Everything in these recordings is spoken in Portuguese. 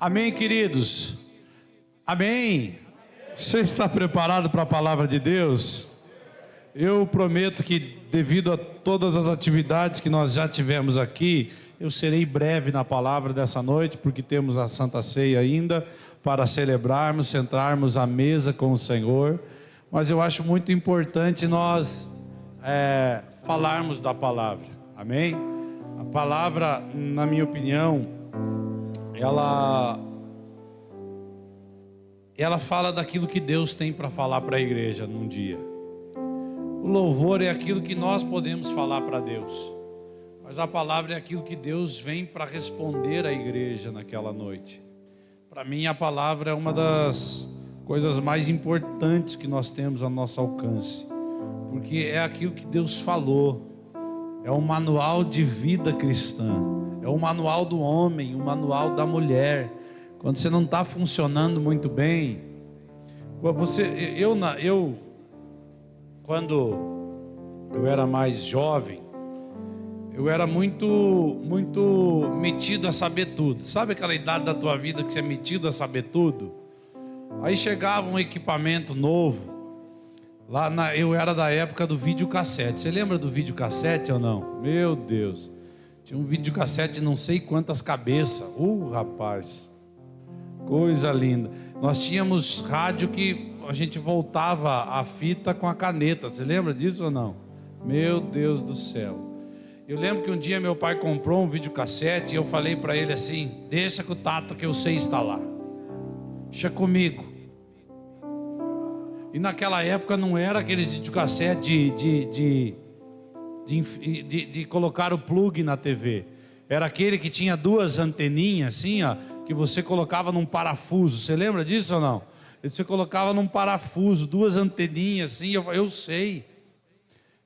Amém, queridos? Amém? Você está preparado para a palavra de Deus? Eu prometo que, devido a todas as atividades que nós já tivemos aqui, eu serei breve na palavra dessa noite, porque temos a Santa Ceia ainda para celebrarmos, sentarmos à mesa com o Senhor. Mas eu acho muito importante nós falarmos da palavra. Amém? A palavra, na minha opinião, ela fala daquilo que Deus tem para falar para a igreja num dia. O louvor é aquilo que nós podemos falar para Deus, mas a palavra é aquilo que Deus vem para responder à igreja naquela noite. Para mim, a palavra é uma das coisas mais importantes que nós temos ao nosso alcance, porque é aquilo que Deus falou. É um manual de vida cristã, é um manual do homem, um manual da mulher. Quando você não está funcionando muito bem, quando eu era mais jovem, eu era muito metido a saber tudo. Sabe aquela idade da tua vida que você é metido a saber tudo? Aí chegava um equipamento novo. Eu era da época do videocassete. Você lembra do videocassete ou não? Meu Deus, tinha um videocassete de não sei quantas cabeças. Rapaz, coisa linda. Nós tínhamos rádio que a gente voltava a fita com a caneta. Você lembra disso ou não? Meu Deus do céu. Eu lembro que um dia meu pai comprou um videocassete e eu falei para ele assim: deixa com o Tata que eu sei instalar, deixa comigo. E naquela época não era aqueles videocassete de colocar o plug na TV. Era aquele que tinha duas anteninhas assim, ó, que você colocava num parafuso. Você lembra disso ou não? Você colocava num parafuso, duas anteninhas assim, eu sei.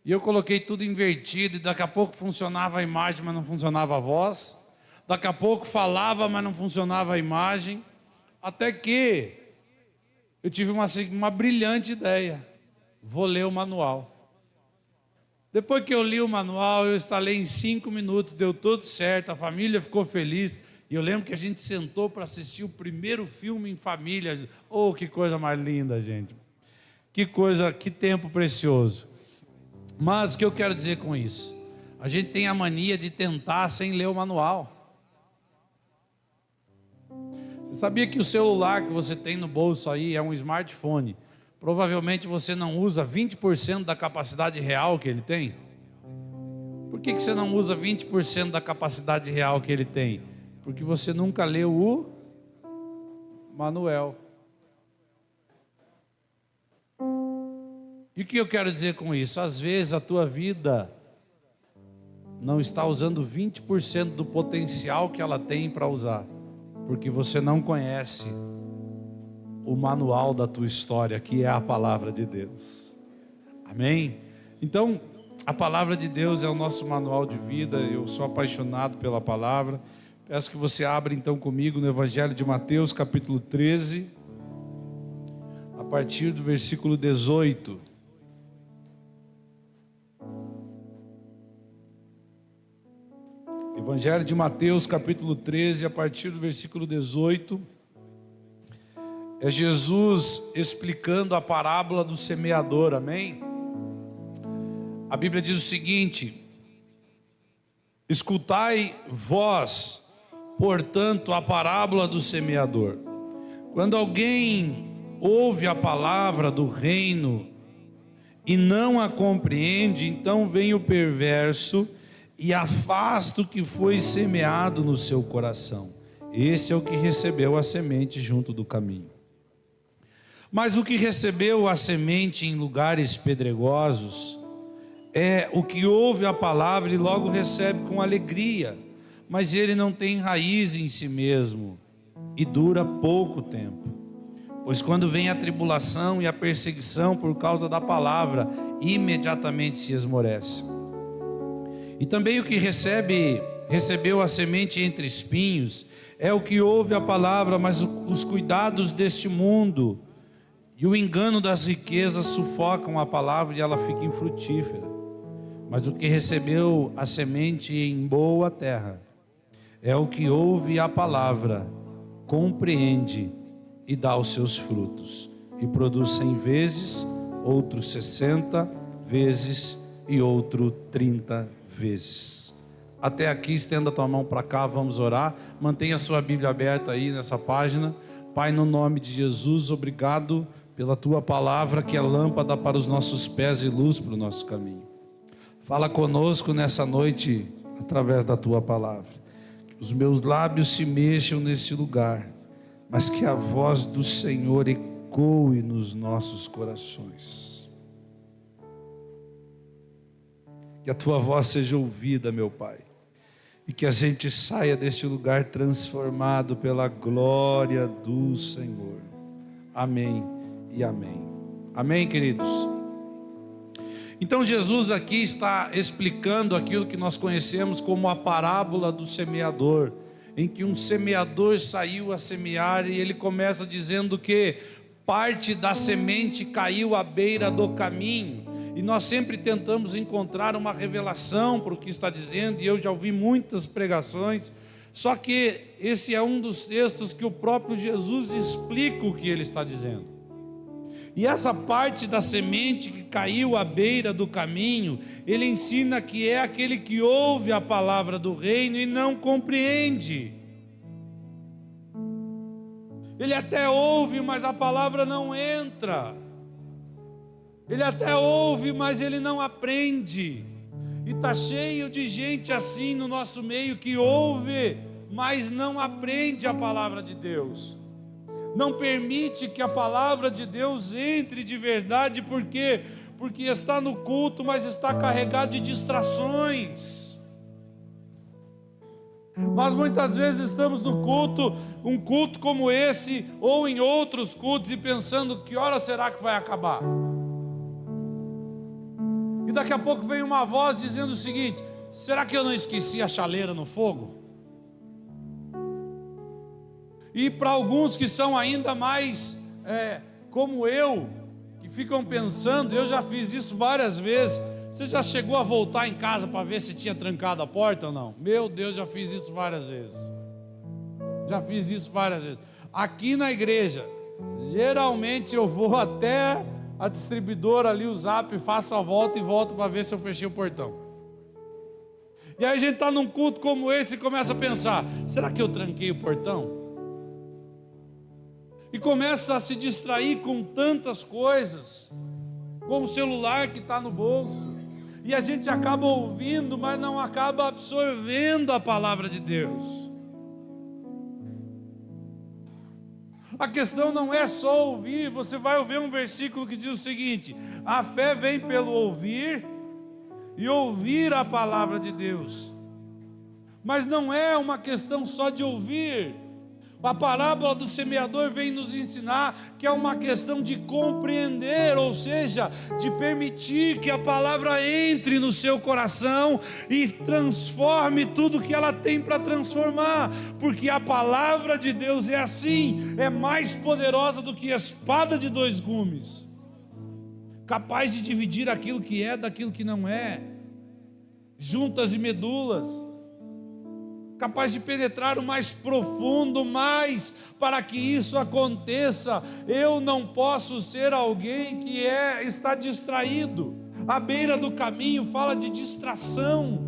E eu coloquei tudo invertido e daqui a pouco funcionava a imagem, mas não funcionava a voz. Daqui a pouco falava, mas não funcionava a imagem. Até que eu tive uma brilhante ideia. Vou ler o manual. Depois que eu li o manual, eu instalei em 5 minutos, deu tudo certo, a família ficou feliz. E eu lembro que a gente sentou para assistir o primeiro filme em família. Oh, que coisa mais linda, gente. Que tempo precioso. Mas o que eu quero dizer com isso? A gente tem a mania de tentar sem ler o manual. Você sabia que o celular que você tem no bolso aí é um smartphone? Provavelmente você não usa 20% da capacidade real que ele tem. Por que você não usa 20% da capacidade real que ele tem? Porque você nunca leu o manual. E o que eu quero dizer com isso? Às vezes a tua vida não está usando 20% do potencial que ela tem para usar, porque você não conhece o manual da tua história, que é a palavra de Deus. Amém? Então, a palavra de Deus é o nosso manual de vida. Eu sou apaixonado pela palavra. Peço que você abra então comigo no Evangelho de Mateus, capítulo 13, a partir do versículo 18. Evangelho de Mateus, capítulo 13, a partir do versículo 18. É Jesus explicando a parábola do semeador, amém? A Bíblia diz o seguinte: escutai vós, portanto, a parábola do semeador. Quando alguém ouve a palavra do reino e não a compreende, então vem o perverso e afasta o que foi semeado no seu coração. Este é o que recebeu a semente junto do caminho. Mas o que recebeu a semente em lugares pedregosos é o que ouve a palavra e logo recebe com alegria, mas ele não tem raiz em si mesmo e dura pouco tempo. Pois quando vem a tribulação e a perseguição por causa da palavra, imediatamente se esmorece. E também o que recebeu a semente entre espinhos é o que ouve a palavra, mas os cuidados deste mundo e o engano das riquezas sufocam a palavra e ela fica infrutífera. Mas o que recebeu a semente em boa terra é o que ouve a palavra compreende e dá os seus frutos, e produz 100 vezes, outro 60 vezes e outro 30 vezes. Até aqui, estenda a tua mão para cá, vamos orar. Mantenha a sua Bíblia aberta aí nessa página. Pai, no nome de Jesus, obrigado pela tua palavra, que é lâmpada para os nossos pés e luz para o nosso caminho. Fala conosco nessa noite através da tua palavra. Que os meus lábios se mexam neste lugar, mas que a voz do Senhor ecoe nos nossos corações. Que a tua voz seja ouvida, meu Pai, e que a gente saia deste lugar transformado pela glória do Senhor. Amém e amém. Amém, queridos? Então Jesus aqui está explicando aquilo que nós conhecemos como a parábola do semeador, em que um semeador saiu a semear e ele começa dizendo que parte da semente caiu à beira do caminho. E nós sempre tentamos encontrar uma revelação para o que está dizendo, e eu já ouvi muitas pregações, só que esse é um dos textos que o próprio Jesus explica o que ele está dizendo. E essa parte da semente que caiu à beira do caminho, ele ensina que é aquele que ouve a palavra do reino e não compreende. Ele até ouve, mas a palavra não entra. Ele até ouve, mas ele não aprende. E está cheio de gente assim no nosso meio, que ouve, mas não aprende a palavra de Deus. Não permite que a palavra de Deus entre de verdade. Por quê? Porque está no culto, mas está carregado de distrações. Nós muitas vezes estamos no culto, um culto como esse, ou em outros cultos, e pensando, que hora será que vai acabar? E daqui a pouco vem uma voz dizendo o seguinte: será que eu não esqueci a chaleira no fogo? E para alguns que são ainda mais como eu, que ficam pensando, eu já fiz isso várias vezes. Você já chegou a voltar em casa para ver se tinha trancado a porta ou não? Meu Deus, já fiz isso várias vezes. Já fiz isso várias vezes. Aqui na igreja, geralmente eu vou até a distribuidora ali, o Zap, faço a volta e volto para ver se eu fechei o portão. E aí a gente está num culto como esse e começa a pensar: será que eu tranquei o portão? E começa a se distrair com tantas coisas, com o celular que está no bolso, e a gente acaba ouvindo, mas não acaba absorvendo a palavra de Deus. A questão não é só ouvir. Você vai ouvir um versículo que diz o seguinte: a fé vem pelo ouvir, e ouvir a palavra de Deus. Mas não é uma questão só de ouvir. A parábola do semeador vem nos ensinar que é uma questão de compreender, ou seja, de permitir que a palavra entre no seu coração e transforme tudo que ela tem para transformar, porque a palavra de Deus é assim, é mais poderosa do que espada de dois gumes, capaz de dividir aquilo que é daquilo que não é, juntas e medulas, capaz de penetrar o mais profundo. Mas para que isso aconteça, eu não posso ser alguém que está distraído. À beira do caminho fala de distração.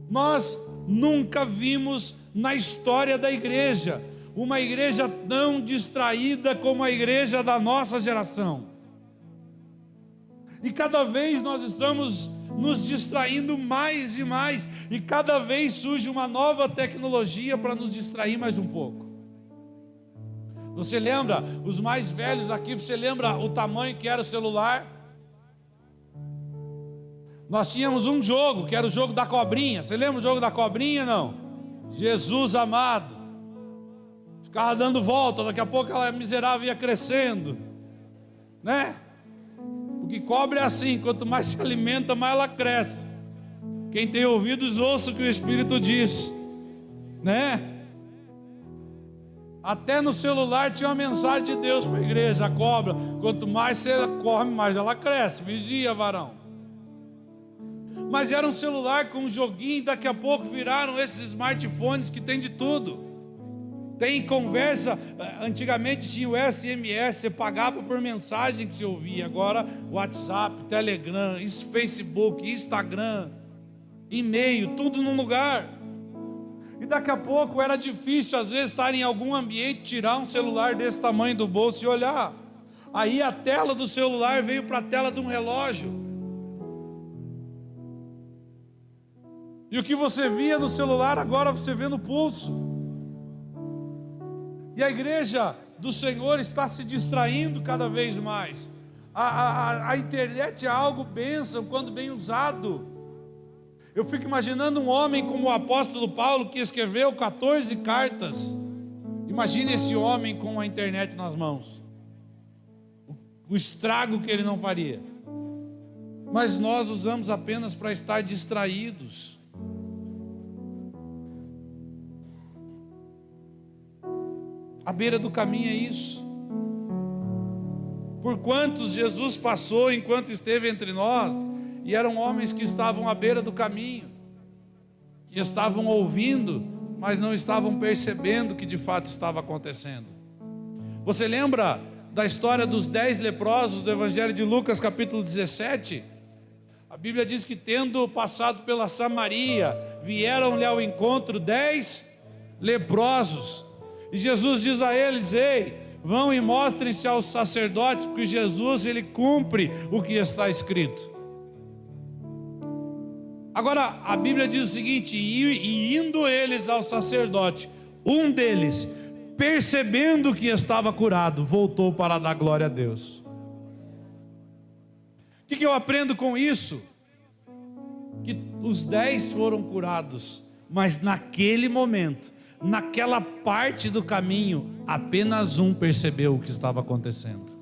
Nós nunca vimos na história da igreja uma igreja tão distraída como a igreja da nossa geração. E cada vez nós estamos nos distraindo mais e mais, e cada vez surge uma nova tecnologia para nos distrair mais um pouco. Você lembra, os mais velhos aqui, você lembra o tamanho que era o celular? Nós tínhamos um jogo, que era o jogo da cobrinha. Você lembra o jogo da cobrinha? Não? Jesus amado, ficava dando volta, daqui a pouco ela miserável ia crescendo, né? Porque cobra é assim, quanto mais se alimenta, mais ela cresce. Quem tem ouvidos, ouça o que o Espírito diz, né? Até no celular tinha uma mensagem de Deus para a igreja: a cobra, quanto mais você come, mais ela cresce. Vigia, varão. Mas era um celular com um joguinho, daqui a pouco viraram esses smartphones que tem de tudo. Tem conversa, antigamente tinha o SMS, você pagava por mensagem que você ouvia. Agora WhatsApp, Telegram, Facebook, Instagram, e-mail, tudo num lugar. E daqui a pouco era difícil às vezes estar em algum ambiente, tirar um celular desse tamanho do bolso e olhar. Aí a tela do celular veio para a tela de um relógio. E o que você via no celular agora você vê no pulso. E a igreja do Senhor está se distraindo cada vez mais. A internet é algo bênção quando bem usado. Eu fico imaginando um homem como o apóstolo Paulo, que escreveu 14 cartas. Imagine esse homem com a internet nas mãos. O estrago que ele não faria. Mas nós usamos apenas para estar distraídos. À beira do caminho é isso. Por quantos Jesus passou enquanto esteve entre nós, e eram homens que estavam à beira do caminho, que estavam ouvindo, mas não estavam percebendo o que de fato estava acontecendo. Você lembra da história dos 10 leprosos do Evangelho de Lucas, capítulo 17? A Bíblia diz que, tendo passado pela Samaria, vieram-lhe ao encontro 10 leprosos. E Jesus diz a eles: ei, vão e mostrem-se aos sacerdotes, porque Jesus, ele cumpre o que está escrito. Agora, a Bíblia diz o seguinte: e indo eles ao sacerdote, um deles, percebendo que estava curado, voltou para dar glória a Deus. O que eu aprendo com isso? Que os 10 foram curados, mas naquele momento, naquela parte do caminho, apenas um percebeu o que estava acontecendo.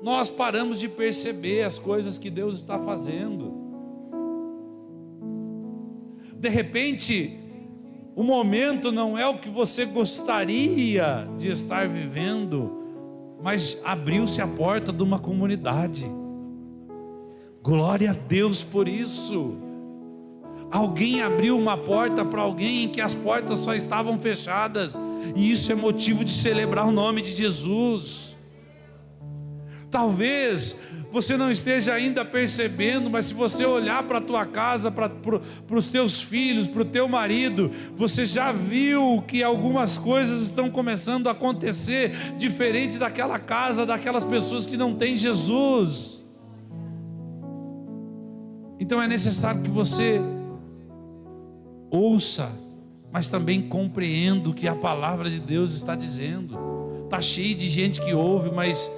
Nós paramos de perceber as coisas que Deus está fazendo. De repente, o momento não é o que você gostaria de estar vivendo, mas abriu-se a porta de uma comunidade. Glória a Deus por isso. Alguém abriu uma porta para alguém em que as portas só estavam fechadas, e isso é motivo de celebrar o nome de Jesus. Talvez você não esteja ainda percebendo, mas se você olhar para a tua casa, para os teus filhos, para o teu marido, você já viu que algumas coisas estão começando a acontecer diferente daquela casa, daquelas pessoas que não têm Jesus. Então é necessário que você ouça, mas também compreenda o que a palavra de Deus está dizendo. Está cheio de gente que ouve, mas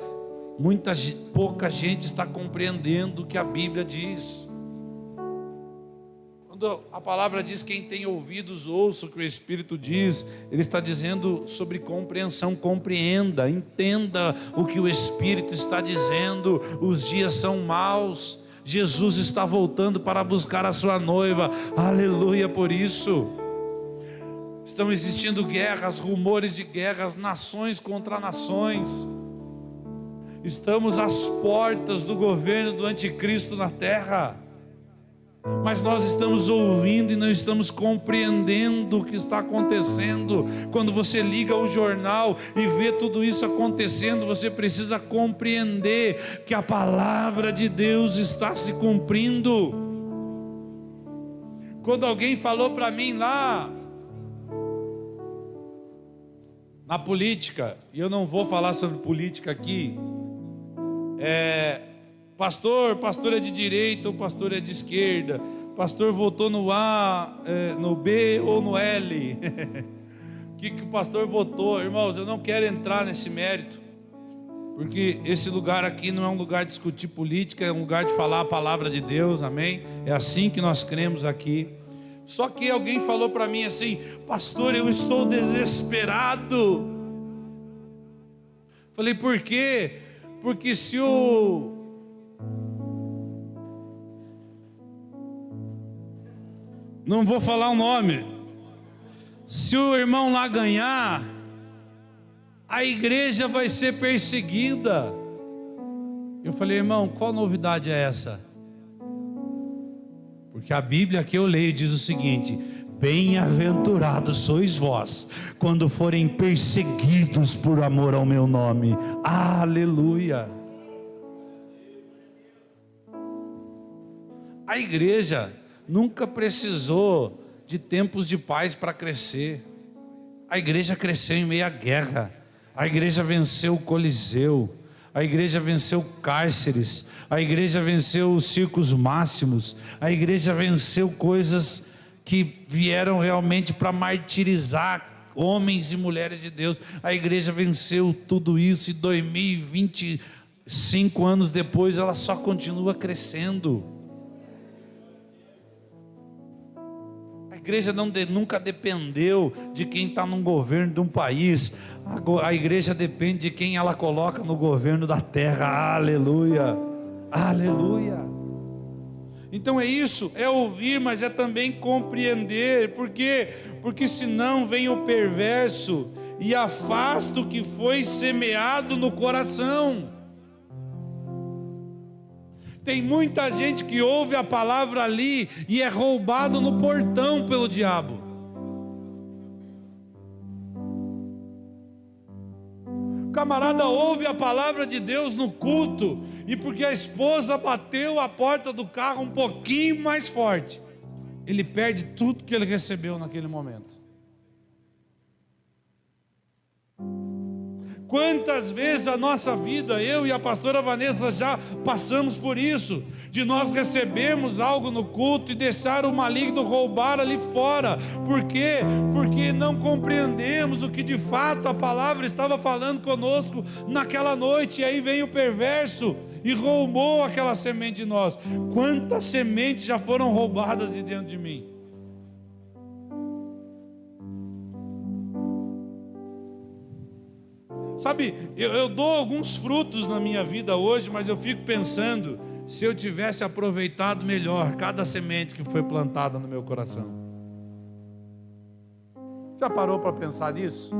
pouca gente está compreendendo o que a Bíblia diz. Quando a palavra diz: quem tem ouvidos ouça o que o Espírito diz, ele está dizendo sobre compreensão. Compreenda, entenda o que o Espírito está dizendo. Os dias são maus, Jesus está voltando para buscar a sua noiva. Aleluia por isso. Estão existindo guerras, rumores de guerras, nações contra nações. Estamos às portas do governo do anticristo na terra. Mas nós estamos ouvindo e não estamos compreendendo o que está acontecendo. Quando você liga o jornal e vê tudo isso acontecendo, você precisa compreender que a palavra de Deus está se cumprindo. Quando alguém falou para mim lá na política, e eu não vou falar sobre política aqui, pastor é de direita ou pastor é de esquerda, pastor votou no A, no B ou no L, o que o pastor votou? Irmãos, eu não quero entrar nesse mérito, porque esse lugar aqui não é um lugar de discutir política, é um lugar de falar a palavra de Deus, amém? É assim que nós cremos aqui. Só que alguém falou para mim assim: pastor, eu estou desesperado. Falei: por quê? Porque se não vou falar o nome, se o irmão lá ganhar, a igreja vai ser perseguida. Eu falei: irmão, qual novidade é essa? Porque a Bíblia que eu leio diz o seguinte: bem-aventurados sois vós, quando forem perseguidos por amor ao meu nome. Aleluia! A igreja nunca precisou de tempos de paz para crescer. A igreja cresceu em meio à guerra. A igreja venceu o Coliseu. A igreja venceu cárceres. A igreja venceu os circos máximos. A igreja venceu coisas que vieram realmente para martirizar homens e mulheres de Deus. A igreja venceu tudo isso, e 2025 anos depois ela só continua crescendo. A igreja nunca dependeu de quem está no governo de um país. A igreja depende de quem ela coloca no governo da terra. Aleluia, aleluia. Então é isso, é ouvir, mas é também compreender. Por quê? Porque senão vem o perverso e afasta o que foi semeado no coração. Tem muita gente que ouve a palavra ali e é roubado no portão pelo diabo. O camarada ouve a palavra de Deus no culto, e porque a esposa bateu a porta do carro um pouquinho mais forte, ele perde tudo que ele recebeu naquele momento. Quantas vezes a nossa vida, eu e a pastora Vanessa já passamos por isso, de nós recebermos algo no culto e deixar o maligno roubar ali fora. Por quê? Porque não compreendemos o que de fato a palavra estava falando conosco naquela noite, e aí vem o perverso e roubou aquela semente de nós. Quantas sementes já foram roubadas de dentro de mim? Sabe, eu dou alguns frutos na minha vida hoje, mas eu fico pensando, se eu tivesse aproveitado melhor cada semente que foi plantada no meu coração. Já parou para pensar nisso?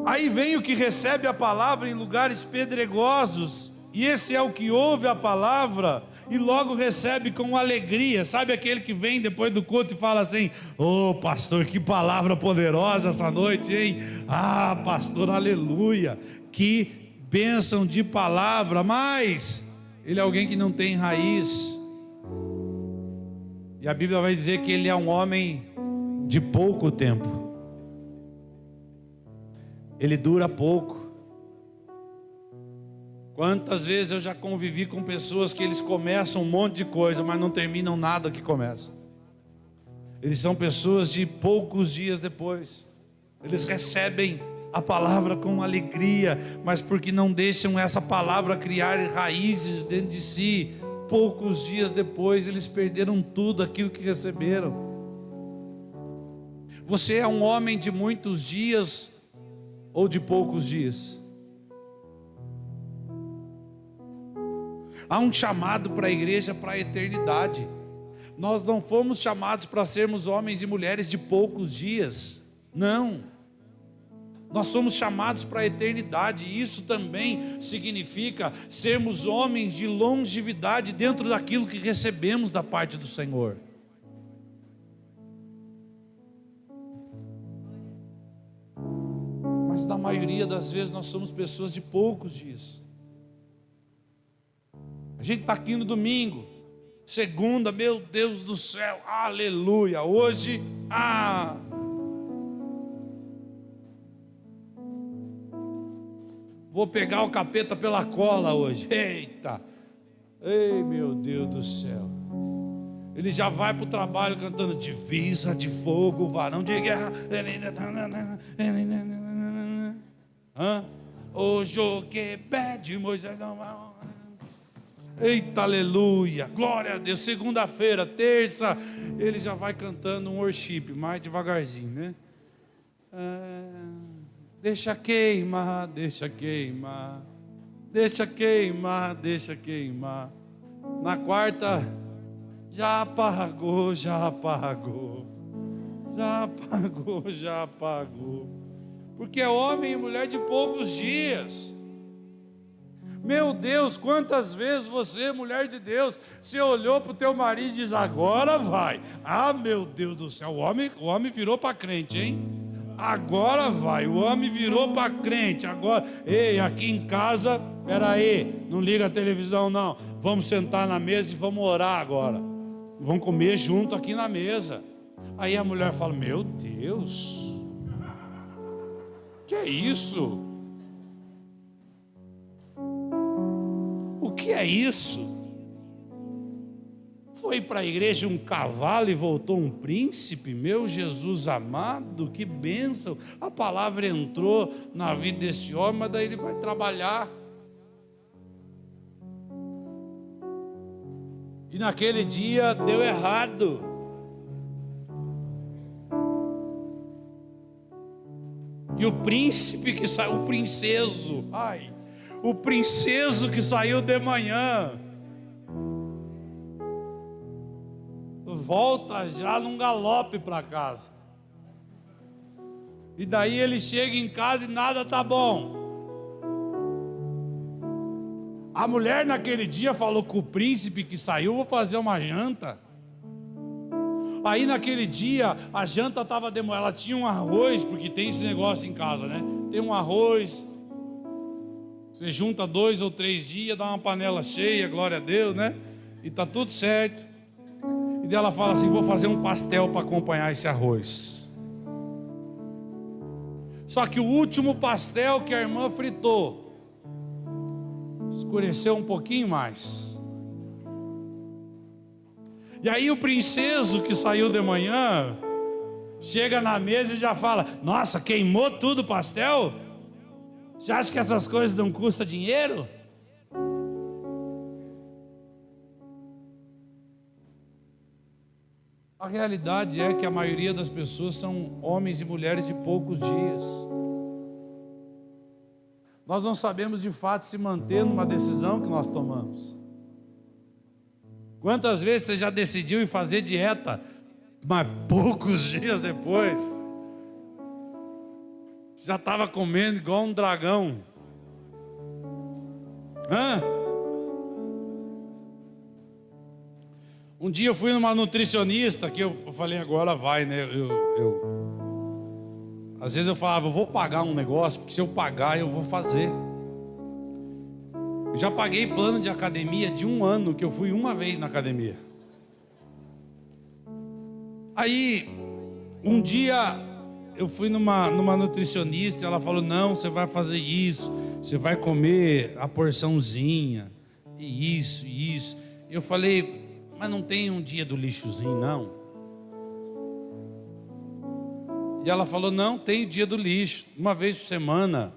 Aí vem o que recebe a palavra em lugares pedregosos, e esse é o que ouve a palavra e logo recebe com alegria. Sabe aquele que vem depois do culto e fala assim: ô pastor, que palavra poderosa essa noite, hein? Ah, pastor, aleluia, que bênção de palavra. Mas ele é alguém que não tem raiz, e a Bíblia vai dizer que ele é um homem de pouco tempo. Ele dura pouco. Quantas vezes eu já convivi com pessoas que eles começam um monte de coisa, mas não terminam nada que começa. Eles são pessoas de poucos dias depois. Eles recebem a palavra com alegria, mas porque não deixam essa palavra criar raízes dentro de si, poucos dias depois eles perderam tudo aquilo que receberam. Você é um homem de muitos dias ou de poucos dias? Há um chamado para a igreja para a eternidade. Nós não fomos chamados para sermos homens e mulheres de poucos dias. Não. Nós somos chamados para a eternidade. E isso também significa sermos homens de longevidade dentro daquilo que recebemos da parte do Senhor. Mas na maioria das vezes nós somos pessoas de poucos dias. A gente está aqui no domingo, segunda, meu Deus do céu, aleluia. Hoje, vou pegar o capeta pela cola hoje. Eita, ei meu Deus do céu. Ele já vai para o trabalho cantando: divisa de fogo, varão de guerra. Hoje que pede Moisés não vai. Eita, aleluia, glória a Deus. Segunda-feira, terça, ele já vai cantando um worship, mais devagarzinho, né? Deixa queimar, deixa queimar, deixa queimar, deixa queimar. Na quarta, já apagou, já apagou, já apagou, já apagou. Porque é homem e mulher de poucos dias. Meu Deus, quantas vezes você, mulher de Deus, você olhou para o teu marido e diz, agora vai. Ah, meu Deus do céu, o homem virou para crente, hein? Agora vai, o homem virou para crente, agora, ei, aqui em casa, peraí, não liga a televisão não, vamos sentar na mesa e vamos orar agora, vamos comer junto aqui na mesa. Aí a mulher fala, meu Deus, que é isso? O que é isso? Foi para a igreja um cavalo e voltou um príncipe? Meu Jesus amado, que bênção! A palavra entrou na vida desse homem, mas daí ele vai trabalhar. E naquele dia deu errado. E o príncipe que saiu, o princeso, o princeso que saiu de manhã, volta já num galope para casa. E daí ele chega em casa e nada está bom. A mulher naquele dia falou com o príncipe que saiu, vou fazer uma janta. Aí naquele dia a janta estava demorada, ela tinha um arroz, porque tem esse negócio em casa, né? Tem um arroz, você junta 2 ou 3 dias, dá uma panela cheia, glória a Deus, né? E tá tudo certo. E daí ela fala assim, vou fazer um pastel para acompanhar esse arroz. Só que o último pastel que a irmã fritou, escureceu um pouquinho mais. E aí o princeso que saiu de manhã, chega na mesa e já fala, nossa, queimou tudo o pastel? Você acha que essas coisas não custam dinheiro? A realidade é que a maioria das pessoas são homens e mulheres de poucos dias. Nós não sabemos de fato se manter numa decisão que nós tomamos. Quantas vezes você já decidiu em fazer dieta, mas poucos dias depois já estava comendo igual um dragão? Um dia eu fui numa nutricionista, que eu falei, agora vai, né? Às vezes eu falava, eu vou pagar um negócio, porque se eu pagar eu vou fazer. Eu já paguei plano de academia de 1 ano, que eu fui uma vez na academia. Aí, um dia eu fui numa nutricionista, ela falou, não, você vai fazer isso, você vai comer a porçãozinha, e isso. Eu falei, mas não tem um dia do lixozinho, não? E ela falou, não, tem o dia do lixo. Uma vez por semana,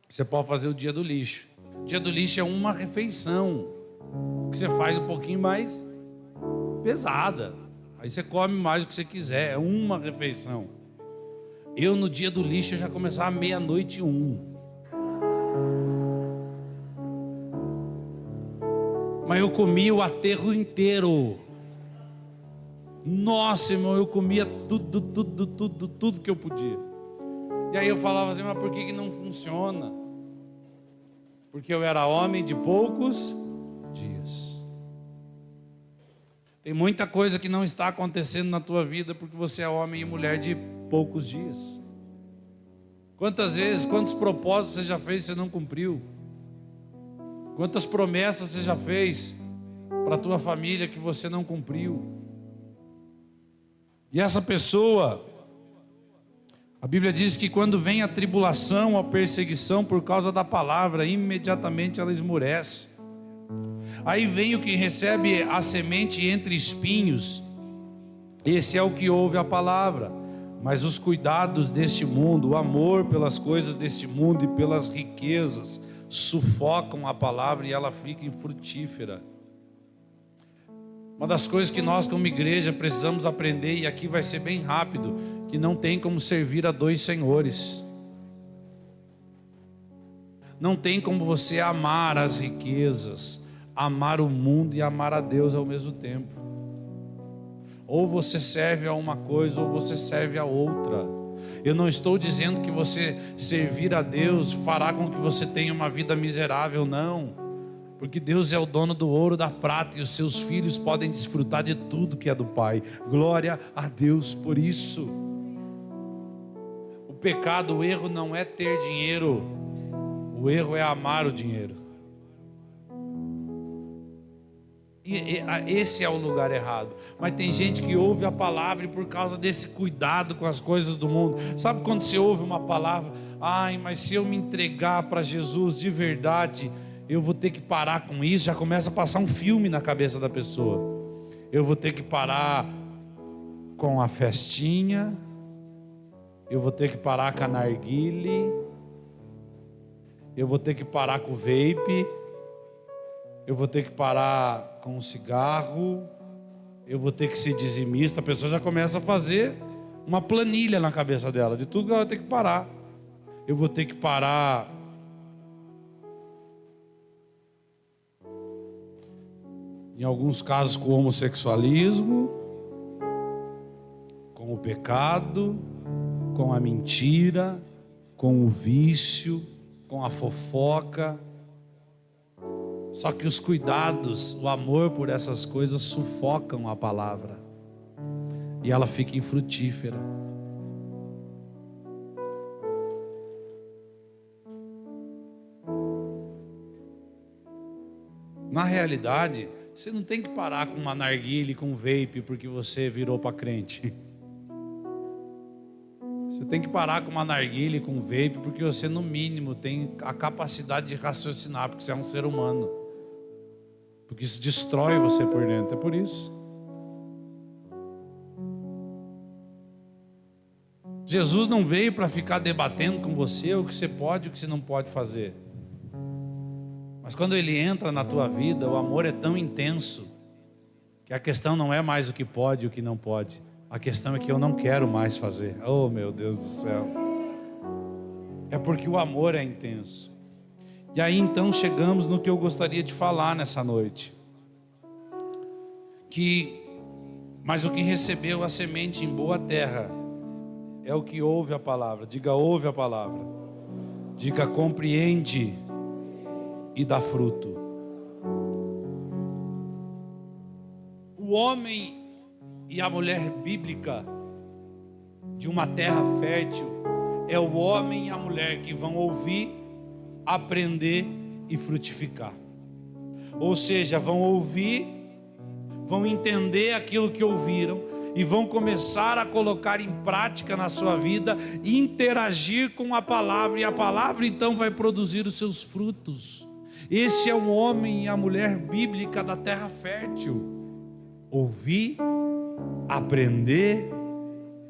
você pode fazer o dia do lixo. O dia do lixo é uma refeição, que você faz um pouquinho mais pesada. Aí você come mais o que você quiser, é uma refeição. Eu no dia do lixo já começava 12:01. Mas eu comia o aterro inteiro. Nossa, irmão, eu comia tudo que eu podia. E aí eu falava assim, mas por que não funciona? Porque eu era homem de poucos dias. Tem muita coisa que não está acontecendo na tua vida porque você é homem e mulher de poucos dias. Quantas vezes, quantos propósitos você já fez e você não cumpriu? Quantas promessas você já fez para a tua família que você não cumpriu? E essa pessoa, a Bíblia diz que quando vem a tribulação, a perseguição por causa da palavra, imediatamente ela esmurece. Aí vem o que recebe a semente entre espinhos, esse é o que ouve a palavra, mas os cuidados deste mundo, o amor pelas coisas deste mundo e pelas riquezas, sufocam a palavra e ela fica infrutífera. Uma das coisas que nós como igreja precisamos aprender, e aqui vai ser bem rápido, que não tem como servir a 2 senhores. Não tem como você amar as riquezas, amar o mundo e amar a Deus ao mesmo tempo. Ou você serve a uma coisa ou você serve a outra. Eu não estou dizendo que você servir a Deus fará com que você tenha uma vida miserável, não. Porque Deus é o dono do ouro, da prata, e os seus filhos podem desfrutar de tudo que é do Pai. Glória a Deus por isso. O pecado, o erro não é ter dinheiro. O erro é amar o dinheiro. E esse é o lugar errado. Mas tem gente que ouve a palavra e por causa desse cuidado com as coisas do mundo. Sabe quando você ouve uma palavra? Ai, mas se eu me entregar para Jesus de verdade, eu vou ter que parar com isso. Já começa a passar um filme na cabeça da pessoa. Eu vou ter que parar com a festinha. Eu vou ter que parar com a narguile. Eu vou ter que parar com o vape. Eu vou ter que parar com o cigarro. Eu vou ter que ser dizimista. A pessoa já começa a fazer uma planilha na cabeça dela de tudo que ela vai ter que parar. Eu vou ter que parar em alguns casos com o homossexualismo, com o pecado, com a mentira, com o vício, com a fofoca. Só que os cuidados, o amor por essas coisas sufocam a palavra e ela fica infrutífera. Na realidade, você não tem que parar com uma narguilha e com um vape porque você virou para crente. Você tem que parar com uma narguilha e com um vape porque você, no mínimo, tem a capacidade de raciocinar, porque você é um ser humano. Porque isso destrói você por dentro, é por isso. Jesus não veio para ficar debatendo com você o que você pode e o que você não pode fazer. Mas quando Ele entra na tua vida, o amor é tão intenso que a questão não é mais o que pode e o que não pode. A questão é que eu não quero mais fazer. Oh, meu Deus do céu. É porque o amor é intenso. E aí então chegamos no que eu gostaria de falar nessa noite. Mas o que recebeu a semente em boa terra é o que ouve a palavra. Diga, ouve a palavra. Diga, compreende e dá fruto. O homem e a mulher bíblica de uma terra fértil é o homem e a mulher que vão ouvir, aprender e frutificar. Ou seja, vão ouvir, vão entender aquilo que ouviram e vão começar a colocar em prática na sua vida, interagir com a palavra, e a palavra então vai produzir os seus frutos. Esse é o homem e a mulher bíblica da terra fértil. Ouvir, aprender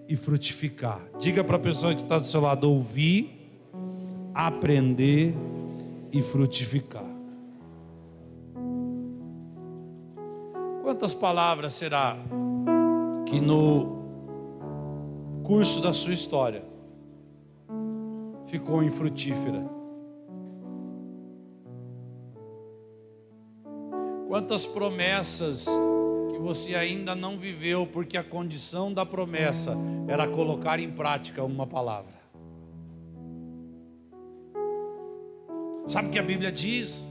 e frutificar. Diga para a pessoa que está do seu lado: ouvir, aprender e frutificar. Quantas palavras será que no curso da sua história ficou infrutífera? Quantas promessas que você ainda não viveu, porque a condição da promessa era colocar em prática uma palavra? Sabe o que a Bíblia diz?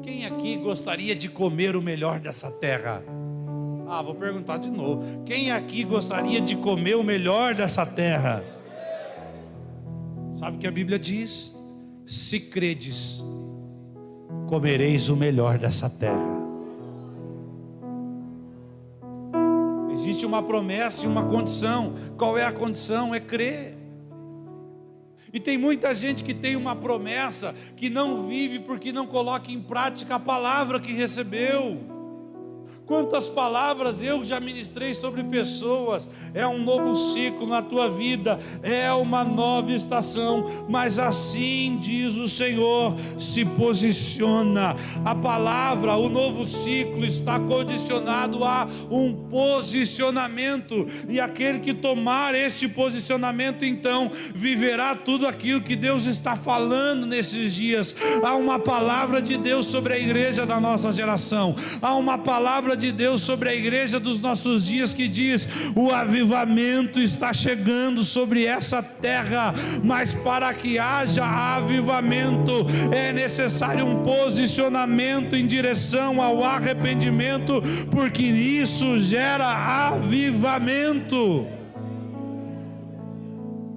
Quem aqui gostaria de comer o melhor dessa terra? Vou perguntar de novo. Quem aqui gostaria de comer o melhor dessa terra? Sabe o que a Bíblia diz? Se credes, comereis o melhor dessa terra. Existe uma promessa e uma condição. Qual é a condição? É crer. E tem muita gente que tem uma promessa que não vive porque não coloca em prática a palavra que recebeu. Quantas palavras eu já ministrei sobre pessoas. É um novo ciclo na tua vida, é uma nova estação, mas assim diz o Senhor: se posiciona. A palavra, o novo ciclo está condicionado a um posicionamento, e aquele que tomar este posicionamento então viverá tudo aquilo que Deus está falando nesses dias. Há uma palavra de Deus sobre a igreja da nossa geração, há uma palavra de Deus sobre a igreja dos nossos dias, que diz: o avivamento está chegando sobre essa terra, mas para que haja avivamento é necessário um posicionamento em direção ao arrependimento, porque isso gera avivamento.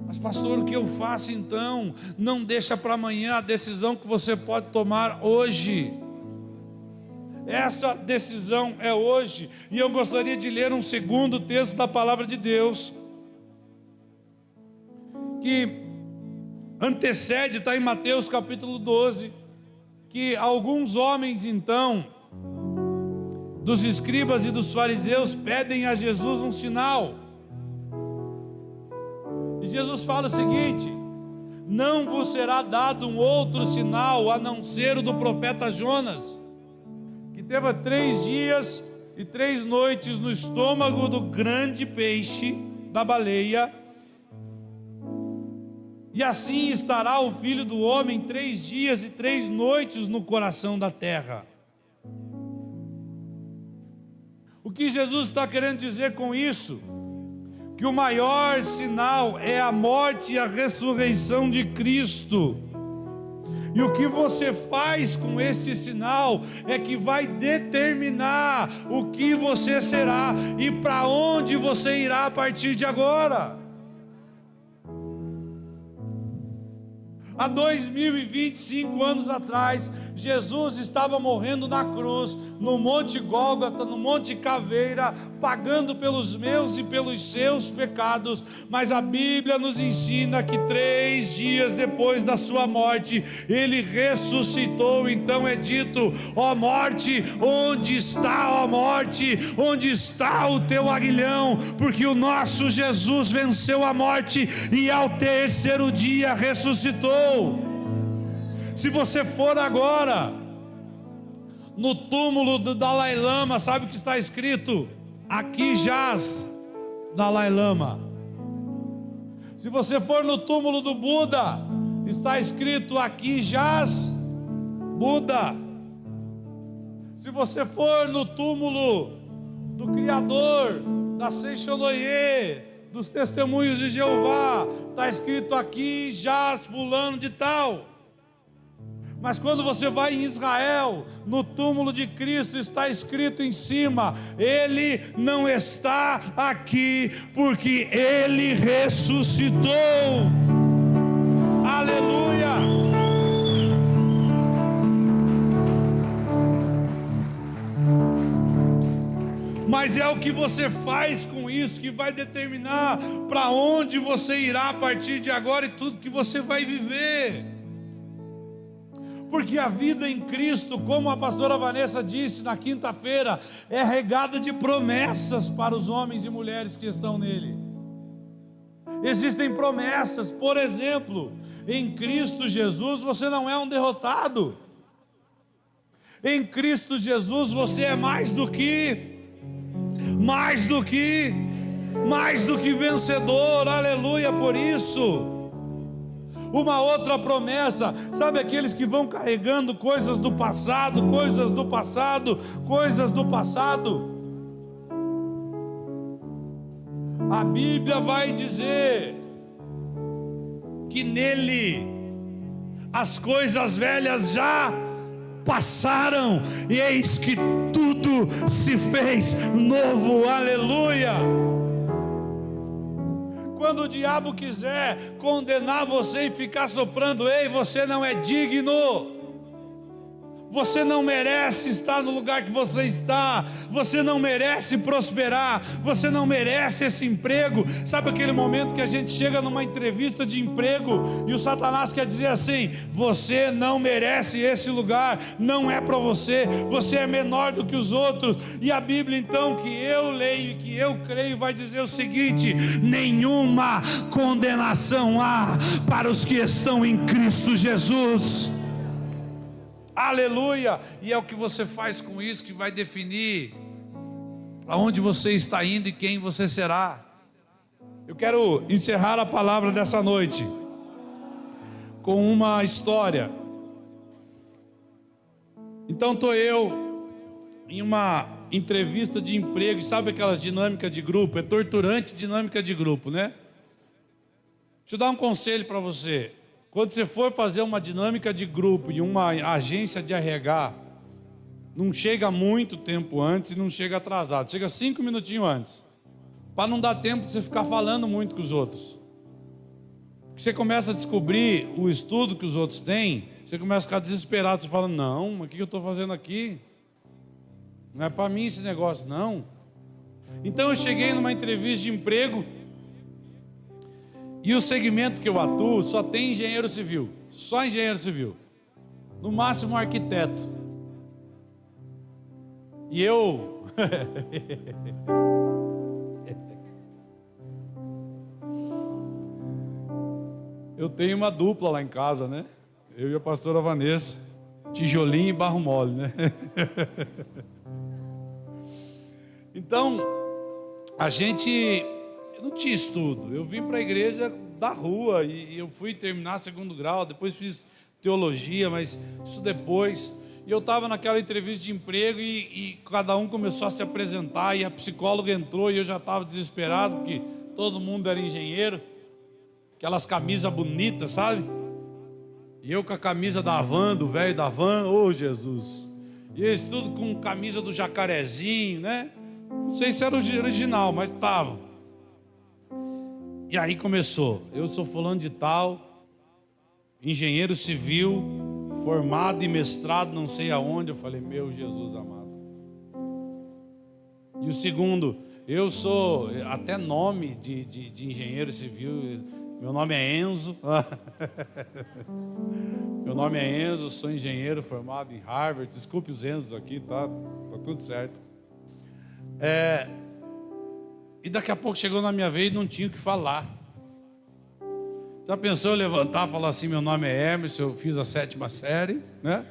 Mas pastor, o que eu faço então? Não deixa para amanhã a decisão que você pode tomar hoje. Essa decisão é hoje. E eu gostaria de ler um segundo texto da palavra de Deus, que antecede, está em Mateus capítulo 12, que alguns homens então, dos escribas e dos fariseus, pedem a Jesus um sinal. E Jesus fala o seguinte: não vos será dado um outro sinal a não ser o do profeta Jonas, que teve 3 dias e 3 noites no estômago do grande peixe, da baleia, e assim estará o Filho do Homem 3 dias e 3 noites no coração da terra. O que Jesus está querendo dizer com isso? Que o maior sinal é a morte e a ressurreição de Cristo. E o que você faz com este sinal é que vai determinar o que você será e para onde você irá a partir de agora. Há 2025 anos atrás, Jesus estava morrendo na cruz, no Monte Gólgota, no Monte Caveira, pagando pelos meus e pelos seus pecados. Mas a Bíblia nos ensina que 3 dias depois da sua morte, Ele ressuscitou. Então é dito: ó morte, onde está, ó morte? Onde está o teu aguilhão? Porque o nosso Jesus venceu a morte e ao 3º dia ressuscitou. Se você for agora no túmulo do Dalai Lama, sabe o que está escrito? Aqui jaz Dalai Lama. Se você for no túmulo do Buda, está escrito: aqui jaz Buda. Se você for no túmulo do Criador, da Seixonoye, dos Testemunhos de Jeová, está escrito: aqui jaz fulano de tal. Mas quando você vai em Israel, no túmulo de Cristo, está escrito em cima: Ele não está aqui, porque Ele ressuscitou. Aleluia! Mas é o que você faz com isso que vai determinar para onde você irá a partir de agora e tudo que você vai viver. Porque a vida em Cristo, como a pastora Vanessa disse na quinta-feira, é regada de promessas para os homens e mulheres que estão nele. Existem promessas, por exemplo, em Cristo Jesus você não é um derrotado. Em Cristo Jesus você é mais do que vencedor. Aleluia por isso. Uma outra promessa, sabe aqueles que vão carregando coisas do passado, a Bíblia vai dizer que nele as coisas velhas já passaram e eis que tudo se fez novo. Aleluia. Quando o diabo quiser condenar você e ficar soprando: ei, você não é digno, você não merece estar no lugar que você está, você não merece prosperar, você não merece esse emprego. Sabe aquele momento que a gente chega numa entrevista de emprego e o Satanás quer dizer assim: você não merece esse lugar, não é para você, você é menor do que os outros. E a Bíblia então, que eu leio e que eu creio, vai dizer o seguinte: nenhuma condenação há para os que estão em Cristo Jesus. Aleluia. E é o que você faz com isso que vai definir para onde você está indo e quem você será. Eu quero encerrar a palavra dessa noite com uma história. Então estou eu em entrevista de emprego, e sabe aquelas dinâmicas de grupo? É torturante dinâmica de grupo, né? Deixa eu dar um conselho para você. Quando você for fazer uma dinâmica de grupo em uma agência de RH, não chega muito tempo antes e não chega atrasado. Chega 5 minutinhos antes. Para não dar tempo de você ficar falando muito com os outros. Porque você começa a descobrir o estudo que os outros têm, você começa a ficar desesperado. Você fala, não, mas o que eu estou fazendo aqui? Não é para mim esse negócio, não. Então eu cheguei numa entrevista de emprego, e o segmento que eu atuo só tem engenheiro civil. Só engenheiro civil. No máximo um arquiteto. E eu... eu tenho uma dupla lá em casa, né? Eu e a pastora Vanessa. Tijolinho e barro mole, né? Então, a gente... Eu não tinha estudo. Eu vim para a igreja da rua e eu fui terminar segundo grau. Depois fiz teologia, mas isso depois. E eu estava naquela entrevista de emprego e cada um começou a se apresentar. E a psicóloga entrou e eu já estava desesperado, porque todo mundo era engenheiro. Aquelas camisas bonitas, sabe? E eu com a camisa da van, do velho da van. Ô Jesus! E eles tudo com camisa do jacarezinho, né? Não sei se era o original, mas estava. E aí começou, eu sou fulano de tal, engenheiro civil, formado e mestrado não sei aonde. Eu falei, meu Jesus amado. E o segundo, eu sou, até nome de engenheiro civil, meu nome é Enzo. Meu nome é Enzo, sou engenheiro formado em Harvard. Desculpe os Enzos aqui, tá tudo certo. E daqui a pouco chegou na minha vez e não tinha o que falar. Já pensou eu levantar e falar assim, meu nome é Emerson, eu fiz a 7ª série, né?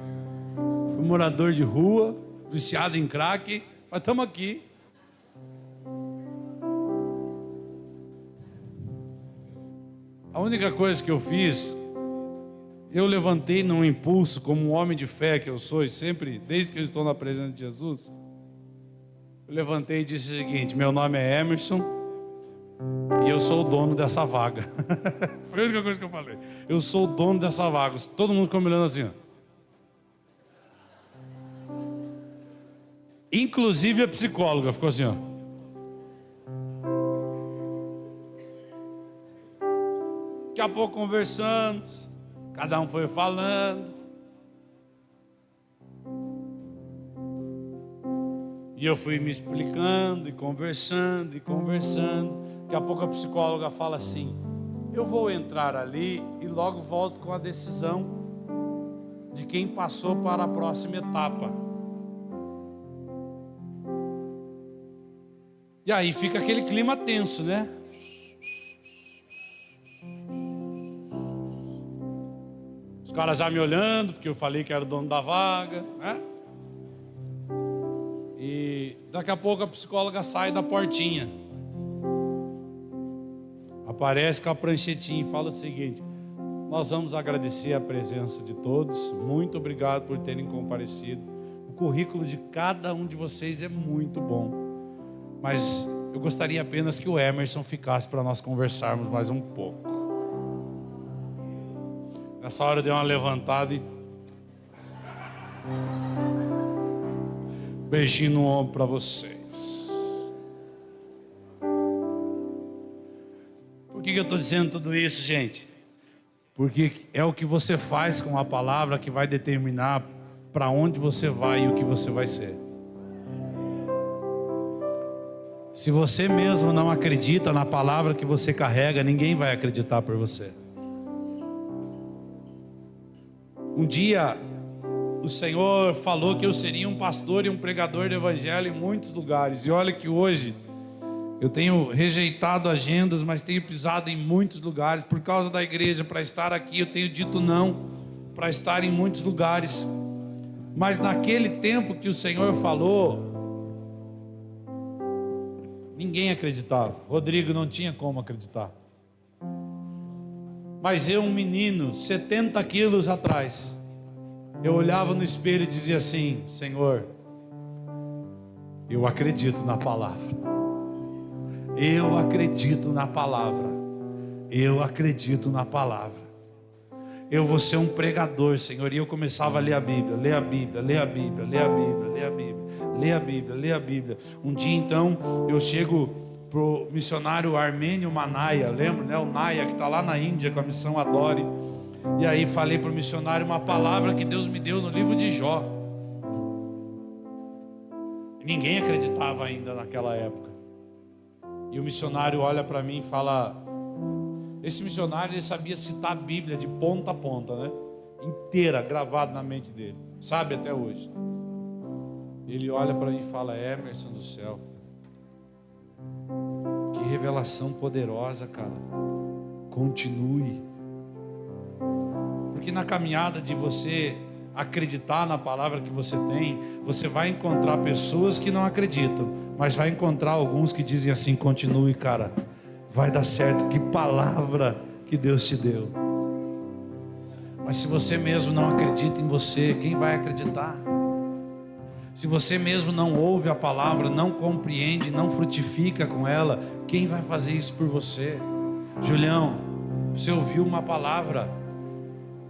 Fui morador de rua, viciado em crack, mas estamos aqui. A única coisa que eu fiz, eu levantei num impulso, como um homem de fé que eu sou, e sempre, desde que eu estou na presença de Jesus, eu levantei e disse o seguinte, meu nome é Emerson e eu sou o dono dessa vaga. Foi a única coisa que eu falei. Eu sou o dono dessa vaga. Todo mundo ficou me olhando assim, ó. Inclusive a psicóloga ficou assim, ó. Daqui a pouco conversamos, cada um foi falando. E eu fui me explicando e conversando. Daqui a pouco a psicóloga fala assim, eu vou entrar ali e logo volto com a decisão de quem passou para a próxima etapa. E aí fica aquele clima tenso, né? Os caras já me olhando, porque eu falei que era o dono da vaga, né? E daqui a pouco a psicóloga sai da portinha. Aparece com a pranchetinha e fala o seguinte, nós vamos agradecer a presença de todos. Muito obrigado por terem comparecido. O currículo de cada um de vocês é muito bom. Mas eu gostaria apenas que o Emerson ficasse para nós conversarmos mais um pouco. Nessa hora eu dei uma levantada e... beijinho no ombro para vocês. Por que eu estou dizendo tudo isso, gente? Porque é o que você faz com a palavra que vai determinar para onde você vai e o que você vai ser. Se você mesmo não acredita na palavra que você carrega, ninguém vai acreditar por você. Um dia o Senhor falou que eu seria um pastor e um pregador do evangelho em muitos lugares. E olha que hoje eu tenho rejeitado agendas, mas tenho pisado em muitos lugares. Por causa da igreja, para estar aqui, eu tenho dito não para estar em muitos lugares. Mas naquele tempo que o Senhor falou, ninguém acreditava. Rodrigo não tinha como acreditar. Mas eu, um menino, 70 quilos atrás, eu olhava no espelho e dizia assim, Senhor, Eu acredito na palavra. Eu acredito na palavra. Eu acredito na palavra. Eu vou ser um pregador, Senhor. E eu começava a ler a Bíblia, ler a Bíblia, ler a Bíblia, ler a Bíblia, ler a Bíblia, ler a Bíblia, ler a Bíblia. Um dia então eu chego pro missionário Armênio Manaya, lembra, né? O Naya que está lá na Índia com a missão Adore. E aí falei pro missionário uma palavra que Deus me deu no livro de Jó. Ninguém acreditava ainda naquela época. E o missionário olha para mim e fala... Esse missionário, ele sabia citar a Bíblia de ponta a ponta, né? Inteira, gravada na mente dele. Sabe até hoje. Ele olha para mim e fala: Emerson do céu, que revelação poderosa, cara. Continue. Porque na caminhada de você acreditar na palavra que você tem, você vai encontrar pessoas que não acreditam, mas vai encontrar alguns que dizem assim: continue, cara, vai dar certo. Que palavra que Deus te deu. Mas se você mesmo não acredita em você, quem vai acreditar? Se você mesmo não ouve a palavra, não compreende, não frutifica com ela, quem vai fazer isso por você? Julião, você ouviu uma palavra,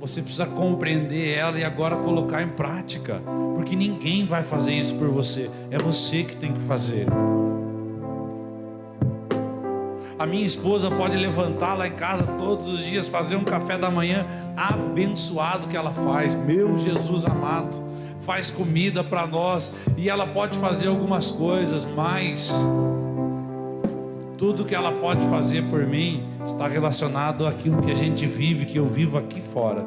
você precisa compreender ela e agora colocar em prática, porque ninguém vai fazer isso por você, é você que tem que fazer. A minha esposa pode levantar lá em casa todos os dias, fazer um café da manhã abençoado que ela faz, meu Jesus amado, faz comida para nós, e ela pode fazer algumas coisas, mas tudo que ela pode fazer por mim está relacionado àquilo que a gente vive, que eu vivo aqui fora.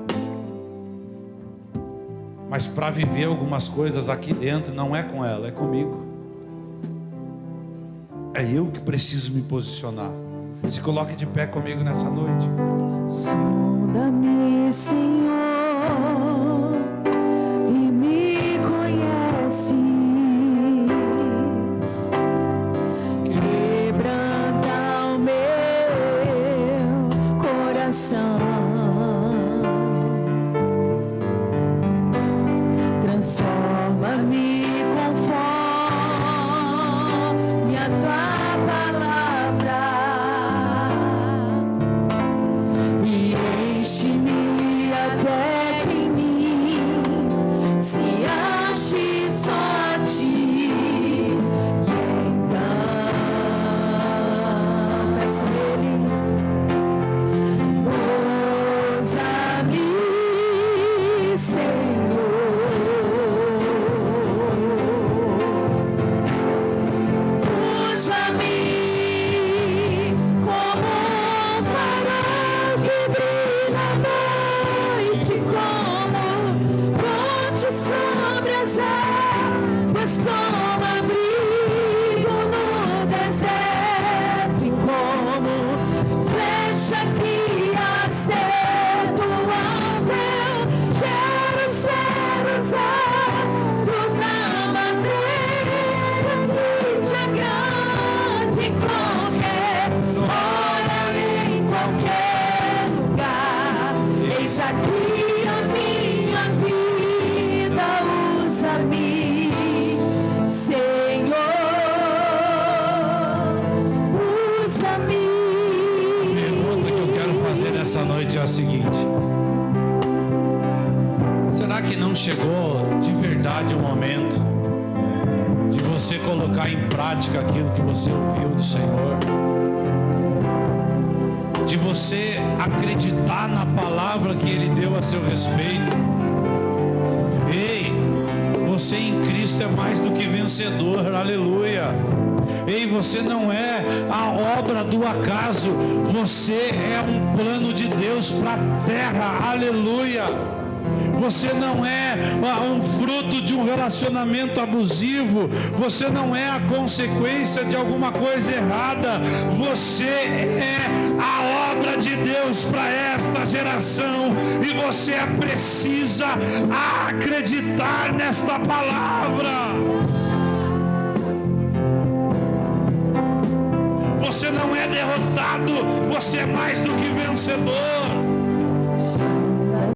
Mas para viver algumas coisas aqui dentro não é com ela, é comigo. É eu que preciso me posicionar. Se coloque de pé comigo nessa noite. Sonda-me, Senhor, e me conheces. Quebranta o meu coração. Transforma-me conforme a tua palavra. Enche-me até que em mim se ache só a ti. E então peça dele: usa-me, Senhor. Usa-me como um farol que brilha à noite, como ponte sobre as águas, como abrigo no deserto, e como flecha que acerta o alvo. Quero ser usado da maneira que te agrade, em qualquer hora, em qualquer lugar. Eis aqui a minha vida, usa-me, Senhor, usa-me. A pergunta que eu quero fazer nessa noite é a seguinte: será que não chegou de verdade o momento de você colocar em prática aquilo que você ouviu do Senhor? De você acreditar na palavra que Ele deu a seu respeito? Ei, você em Cristo é mais do que vencedor, aleluia. Ei, você não é a obra do acaso, você é um plano de Deus para a terra, aleluia. Você não é um fruto de um relacionamento abusivo, você não é a consequência de alguma coisa errada, você é a obra de Deus para esta geração, e você precisa acreditar nesta palavra. Você não é derrotado, você é mais do que vencedor.